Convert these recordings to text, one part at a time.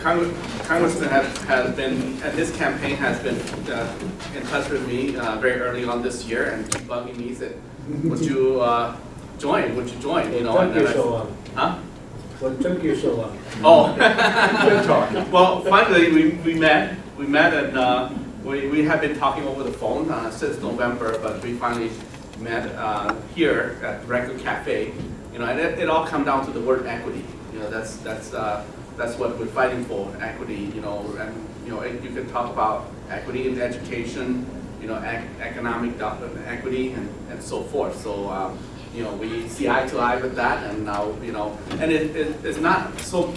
Congressman has been, and his campaign has been in touch with me very early on this year and keep bugging me, said, would you join? Would you join? You know, What took you so long? Huh? What took you so long? Oh, good talk. Well, finally we met, and we have been talking over the phone since November, but we finally met here at Record Cafe. You know, and it all comes down to the word equity. You know, that's what we're fighting for, equity. You know, and you know, you can talk about equity in education, you know, economic equity, and so forth. So. You know, we see eye to eye with that, and now, you know, and it's not so,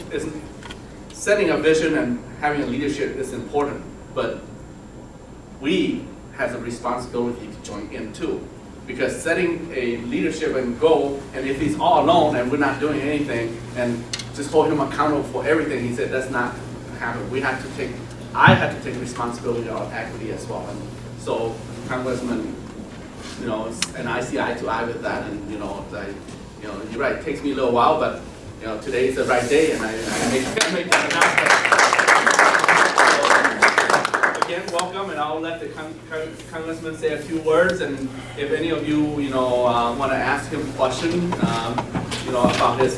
setting a vision and having a leadership is important, but we have a responsibility to join in too. Because setting a leadership and goal, and if he's all alone and we're not doing anything, and just hold him accountable for everything, he said that's not happen. I had to take responsibility of equity as well. And so, Congressman, you know, and I see eye to eye with that, and you know, you're right. It takes me a little while, but you know, today is the right day, and I make that announcement. So, again, welcome, and I'll let the Congressman say a few words, and if any of you, you know, want to ask him a question, you know, about his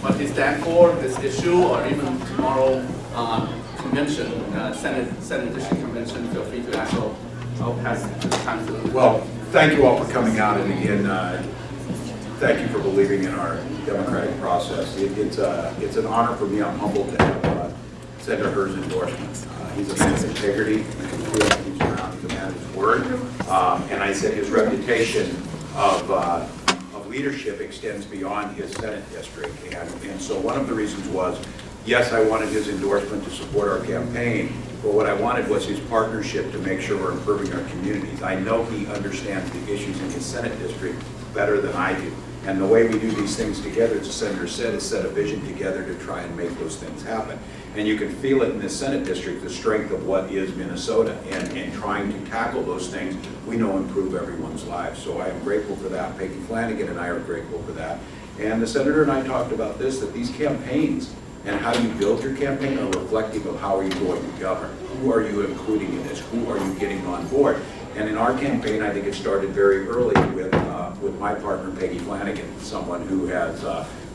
what he stands for, this issue, or even tomorrow convention, Senate District Convention, feel free to ask. I'll pass the time to them. Well, thank you all for coming out, and again, thank you for believing in our democratic process. It's an honor for me. I'm humbled to have Senator Hur's endorsement. He's a man of integrity. He's around. He's a man of his word, and I said his reputation of leadership extends beyond his Senate district. And so one of the reasons was, yes, I wanted his endorsement to support our campaign. But what I wanted was his partnership to make sure we're improving our communities. I know he understands the issues in his Senate district better than I do. And the way we do these things together, as the Senator said, is set a vision together to try and make those things happen. And you can feel it in this Senate district, the strength of what is Minnesota, and trying to tackle those things we know improve everyone's lives. So I am grateful for that. Peggy Flanagan and I are grateful for that. And the Senator and I talked about this, that these campaigns and how you build your campaign are reflective of how are you going to govern. Who are you including in this? Who are you getting on board? And in our campaign, I think it started very early with my partner, Peggy Flanagan, someone who has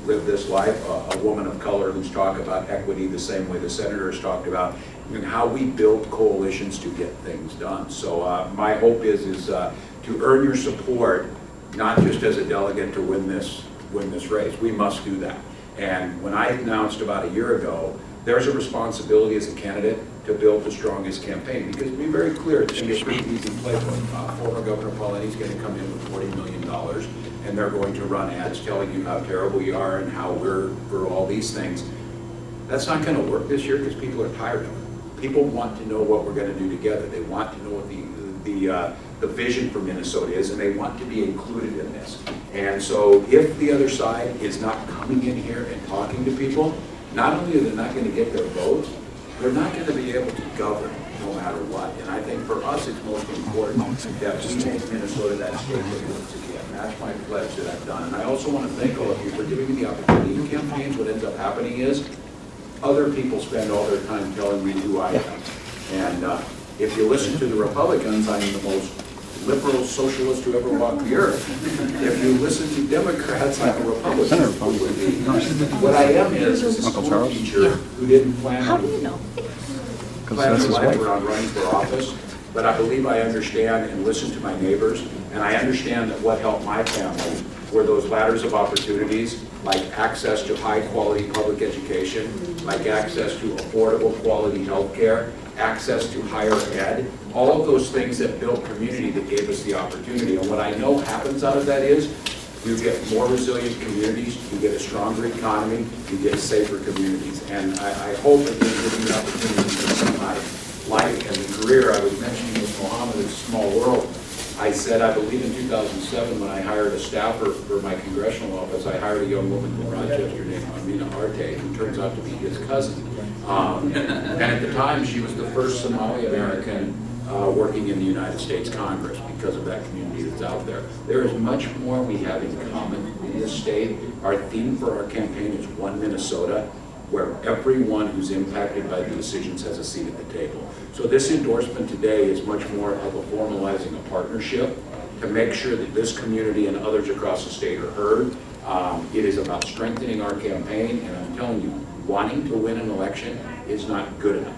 lived this life, a woman of color who's talked about equity the same way the Senator has talked about, and how we build coalitions to get things done. So my hope is to earn your support, not just as a delegate to win this race. We must do that. And when I announced about a year ago, there's a responsibility as a candidate to build the strongest campaign. Because to be very clear, it's going to be a pretty easy playbook. Former Governor Pauletti's going to come in with $40 million, and they're going to run ads telling you how terrible you are and how we're for all these things. That's not going to work this year because people are tired of it. People want to know what we're going to do together. They want to know what the vision for Minnesota is, and they want to be included in this. And so if the other side is not coming in here and talking to people, not only are they not going to get their votes, they're not going to be able to govern no matter what. And I think for us, it's most important that we make Minnesota that state that once again. That's my pledge that I've done. And I also want to thank all of you for giving me the opportunity. In campaigns, what ends up happening is other people spend all their time telling me who I am. And if you listen to the Republicans, I'm the most liberal socialist who ever walked the earth. If you listen to Democrats, I'm a Republican. What I am is a school teacher who didn't plan her life around running for office, but I believe I understand and listen to my neighbors, and I understand that what helped my family were those ladders of opportunities, like access to high quality public education, like access to affordable quality health care, access to higher ed, all of those things that built community that gave us the opportunity. And what I know happens out of that is you get more resilient communities, you get a stronger economy, you get safer communities. And I hope that this gives you an opportunity to see my life and the career. I was mentioning with Mohammed, it's a small world. I said, I believe in 2007 when I hired a staffer for my congressional office, I hired a young woman from Rochester named Amina Arte, who turns out to be his cousin. And at the time, she was the first Somali American working in the United States Congress because of that community that's out there. There is much more we have in common in this state. Our theme for our campaign is One Minnesota, where everyone who's impacted by the decisions has a seat at the table. So this endorsement today is much more of a formalizing a partnership to make sure that this community and others across the state are heard. It is about strengthening our campaign, and I'm telling you, wanting to win an election is not good enough.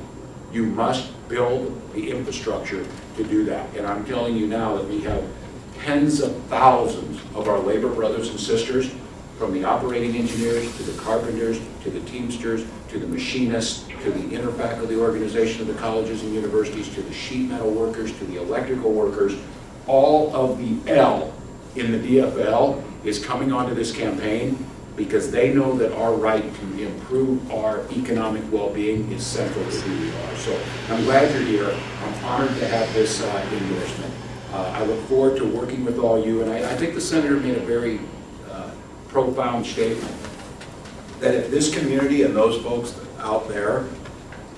You must build the infrastructure to do that. And I'm telling you now that we have tens of thousands of our labor brothers and sisters, from the operating engineers to the carpenters to the teamsters to the machinists to the interfaculty organization of the colleges and universities to the sheet metal workers to the electrical workers. All of the L in the DFL is coming onto this campaign because they know that our right to improve our economic well-being is central to who we are. So I'm glad you're here. I'm honored to have this endorsement. I look forward to working with all you, and I think the senator made a very profound statement that if this community and those folks out there,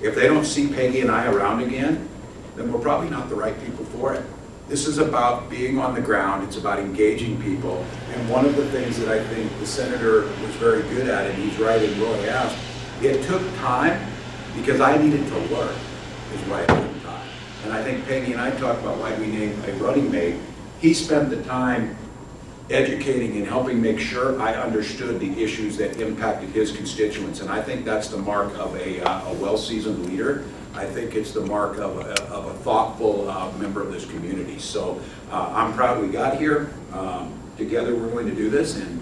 if they don't see Peggy and I around again, then we're probably not the right people for it. This is about being on the ground. It's about engaging people. And one of the things that I think the senator was very good at, and he's right in what I asked, it took time because I needed to learn is why it took time. And I think Peggy and I talked about why we named a running mate. He spent the time educating and helping make sure I understood the issues that impacted his constituents. And I think that's the mark of a well-seasoned leader. I think it's the mark of a thoughtful member of this community. So I'm proud we got here. Together we're going to do this, and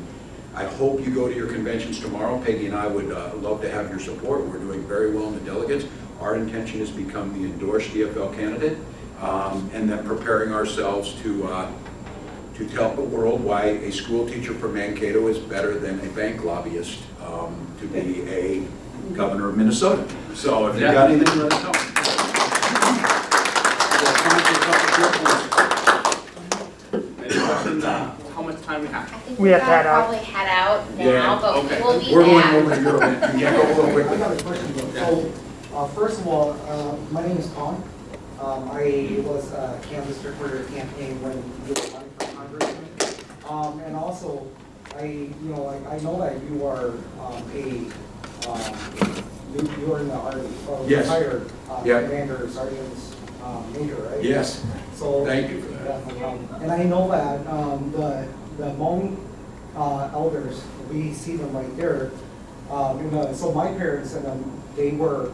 I hope you go to your conventions tomorrow. Peggy and I would love to have your support. We're doing very well in the delegates. Our intention is to become the endorsed DFL candidate, and then preparing ourselves to tell the world why a school teacher from Mankato is better than a bank lobbyist to be a governor of Minnesota. So if you got anything, let us know. Any questions? How much time we have? I think We we have gotta had out. probably head out now, Yeah, but okay. we will be We're going back. over to Europe. You can't go a little I quickly. got a question though. So, first of all, my name is Tom. I was a canvasser for your campaign when you were running for Congress. And also, I know that you are you are in the Army, or Yes. retired Yeah. commander, sergeant, major, right? Yes. So Thank you for that. yeah, no problem. And I know that the Hmong elders, we see them right there. So my parents and they were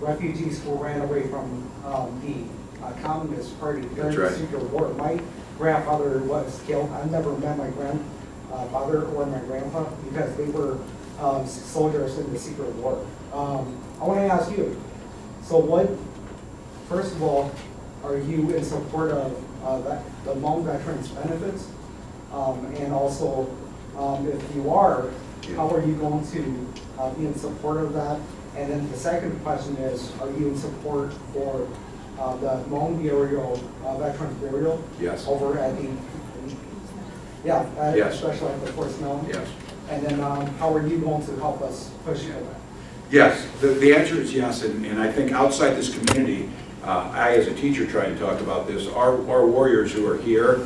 refugees who ran away from the Communist Party during That's the right. Secret War. My grandfather was killed. I never met my grandfather or my grandpa because they were soldiers in the Secret War. I want to ask you, so first of all, are you in support of the Hmong veterans benefits? And also, if you are, how are you going to be in support of that? And then the second question is, are you in support for the Hmong burial, veterans burial? Yes. Over at the, Yes. especially at the Fort Snelling? Yes. And then how are you going to help us push for that? Yes, the answer is yes, and I think outside this community, I as a teacher try and talk about this, our warriors who are here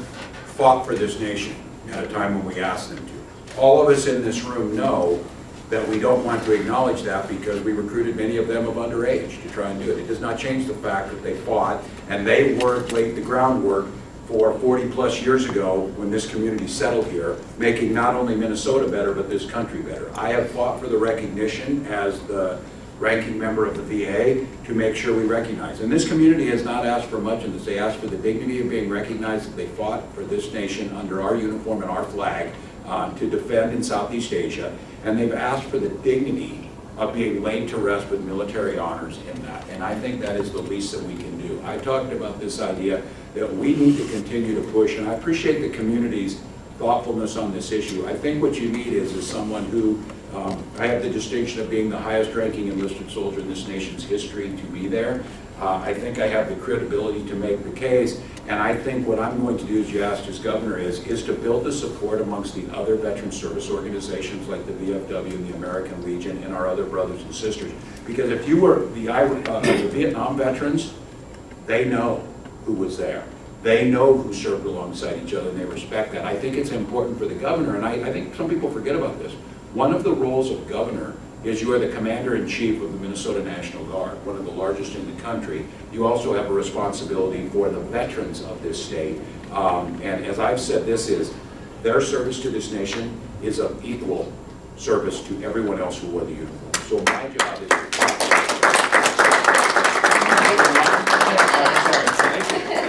fought for this nation at a time when we asked them to. All of us in this room know that we don't want to acknowledge that because we recruited many of them of underage to try and do it. It does not change the fact that they fought and they laid the groundwork for 40 plus years ago when this community settled here, making not only Minnesota better, but this country better. I have fought for the recognition as the ranking member of the VA to make sure we recognize. And this community has not asked for much in this. They asked for the dignity of being recognized that they fought for this nation under our uniform and our flag to defend in Southeast Asia. And they've asked for the dignity of being laid to rest with military honors in that. And I think that is the least that we can do. I talked about this idea that we need to continue to push, and I appreciate the community's thoughtfulness on this issue. I think what you need is someone who, I have the distinction of being the highest ranking enlisted soldier in this nation's history to be there. I think I have the credibility to make the case, and I think what I'm going to do, as you asked as governor, is to build the support amongst the other veteran service organizations like the VFW and the American Legion and our other brothers and sisters. Because if you were the Vietnam veterans, they know who was there. They know who served alongside each other and they respect that. I think it's important for the governor, and I think some people forget about this. One of the roles of governor is you are the commander-in-chief of the Minnesota National Guard, one of the largest in the country. You also have a responsibility for the veterans of this state. And as I've said, their service to this nation is of equal service to everyone else who wore the uniform. So my job is to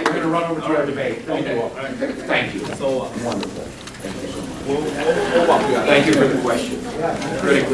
we're going to run over to our debate. Thank you all. Thank you. So, Wonderful. Thank you so much. we'll walk you out. Thank you for the question. Yeah. Critically